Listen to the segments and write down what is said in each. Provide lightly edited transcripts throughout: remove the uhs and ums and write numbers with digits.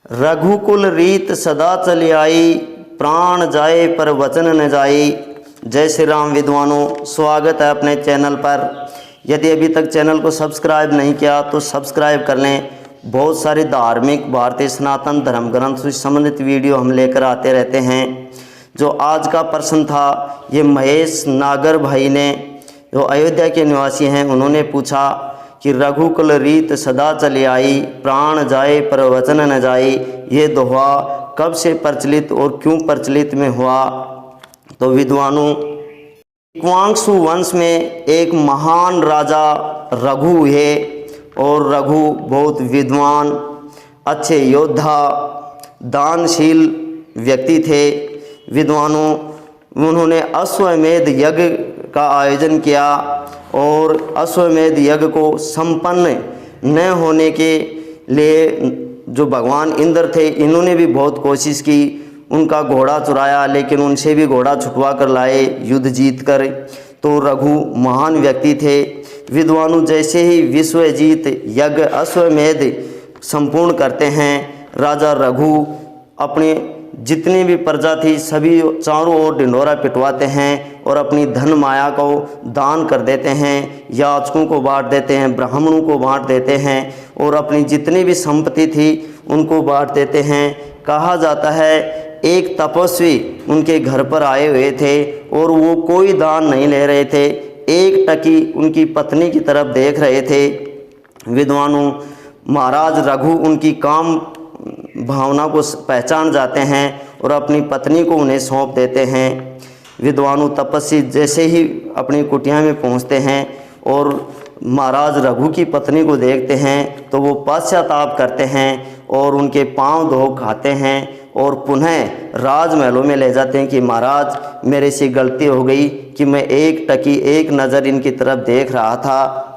रघुकुल रीत सदा चली आई, प्राण जाए पर वचन न जाई। जय श्री राम विद्वानों, स्वागत है अपने चैनल पर। यदि अभी तक चैनल को सब्सक्राइब नहीं किया तो सब्सक्राइब कर लें। बहुत सारे धार्मिक भारतीय सनातन धर्म ग्रंथ से संबंधित वीडियो हम लेकर आते रहते हैं। जो आज का प्रश्न था, ये महेश नागर भाई ने, जो अयोध्या के निवासी हैं, उन्होंने पूछा कि रघुकुल रीत सदा चली आई, प्राण जाए पर वचन न जाई। ये दोहा कब से प्रचलित और क्यों प्रचलित में हुआ? तो विद्वानों, इक्ष्वाकु वंश में एक महान राजा रघु हुए और रघु बहुत विद्वान, अच्छे योद्धा, दानशील व्यक्ति थे। विद्वानों, उन्होंने अश्वमेध यज्ञ का आयोजन किया और अश्वमेध यज्ञ को संपन्न न होने के लिए जो भगवान इंद्र थे, इन्होंने भी बहुत कोशिश की, उनका घोड़ा चुराया, लेकिन उनसे भी घोड़ा छुटवा कर लाए युद्ध जीत कर। तो रघु महान व्यक्ति थे। विद्वानों, जैसे ही विश्वजीत यज्ञ अश्वमेध संपूर्ण करते हैं, राजा रघु अपने जितनी भी प्रजा थी सभी चारों ओर ढिंढोरा पिटवाते हैं और अपनी धन माया को दान कर देते हैं, याचकों को बांट देते हैं, ब्राह्मणों को बांट देते हैं और अपनी जितनी भी संपत्ति थी उनको बांट देते हैं। कहा जाता है एक तपस्वी उनके घर पर आए हुए थे और वो कोई दान नहीं ले रहे थे, एक टकी उनकी पत्नी की तरफ देख रहे थे। विद्वानों, महाराज रघु उनकी काम भावना को पहचान जाते हैं और अपनी पत्नी को उन्हें सौंप देते हैं। विद्वानों, तपस्वी जैसे ही अपनी कुटिया में पहुंचते हैं और महाराज रघु की पत्नी को देखते हैं तो वो पश्चाताप करते हैं और उनके पांव धो खाते हैं और पुनः राजमहलों में ले जाते हैं कि महाराज, मेरे से गलती हो गई कि मैं एक टकी एक नज़र इनकी तरफ देख रहा था,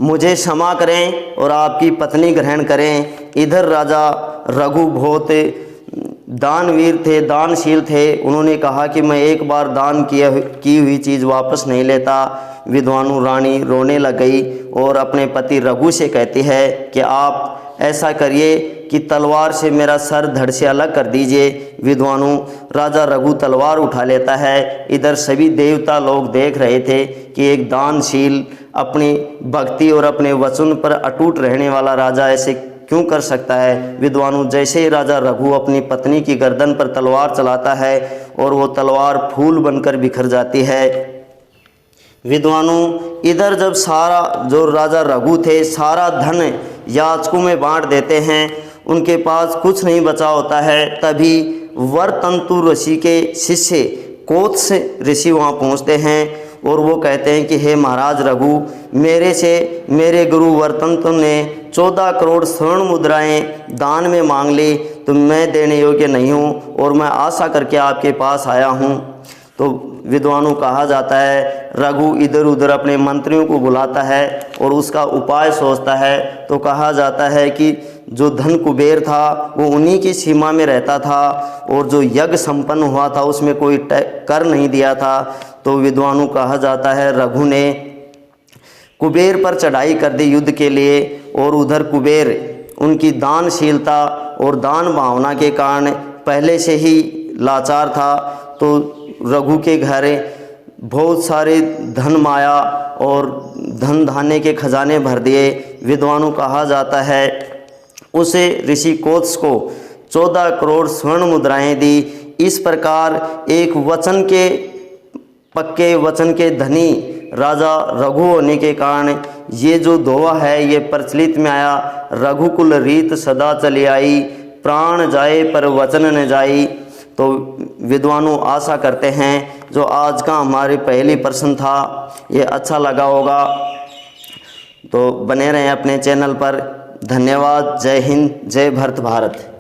मुझे क्षमा करें और आपकी पत्नी ग्रहण करें। इधर राजा रघु बहुत दानवीर थे, दानशील थे। उन्होंने कहा कि मैं एक बार दान की हुई चीज़ वापस नहीं लेता। विद्वानों, रानी रोने लग गई और अपने पति रघु से कहती है कि आप ऐसा करिए कि तलवार से मेरा सर धड़ से अलग कर दीजिए। विद्वानों, राजा रघु तलवार उठा लेता है। इधर सभी देवता लोग देख रहे थे कि एक दानशील, अपनी भक्ति और अपने वचन पर अटूट रहने वाला राजा ऐसे क्यों कर सकता है। विद्वानों, जैसे ही राजा रघु अपनी पत्नी की गर्दन पर तलवार चलाता है और वो तलवार फूल बनकर बिखर जाती है। विद्वानों, इधर जब सारा जो राजा रघु थे सारा धन याचकों में बांट देते हैं, उनके पास कुछ नहीं बचा होता है, तभी वरतंतु ऋषि के शिष्य कोत्स ऋषि वहाँ पहुँचते हैं और वो कहते हैं कि हे महाराज रघु, मेरे से मेरे गुरु वरतंतु ने 14 करोड़ स्वर्ण मुद्राएं दान में मांग ली, तो मैं देने योग्य नहीं हूँ और मैं आशा करके आपके पास आया हूँ। तो विद्वानों, कहा जाता है रघु इधर उधर अपने मंत्रियों को बुलाता है और उसका उपाय सोचता है। तो कहा जाता है कि जो धन कुबेर था वो उन्हीं की सीमा में रहता था और जो यज्ञ संपन्न हुआ था उसमें कोई कर नहीं दिया था। तो विद्वानों, कहा जाता है रघु ने कुबेर पर चढ़ाई कर दी युद्ध के लिए और उधर कुबेर उनकी दानशीलता और दान भावना के कारण पहले से ही लाचार था। तो रघु के घर बहुत सारे धन माया और धन धान्य के खजाने भर दिए। विद्वानों, कहा जाता है उसे ऋषि कोत्स को 14 करोड़ स्वर्ण मुद्राएं दी। इस प्रकार एक वचन के पक्के वचन के धनी राजा रघु होने के कारण ये जो दोहा है ये प्रचलित में आया, रघुकुल रीत सदा चली आई, प्राण जाए पर वचन न जाई। तो विद्वानों, आशा करते हैं जो आज का हमारे पहली प्रश्न था ये अच्छा लगा होगा। तो बने रहें अपने चैनल पर। धन्यवाद। जय हिंद, जय भारत।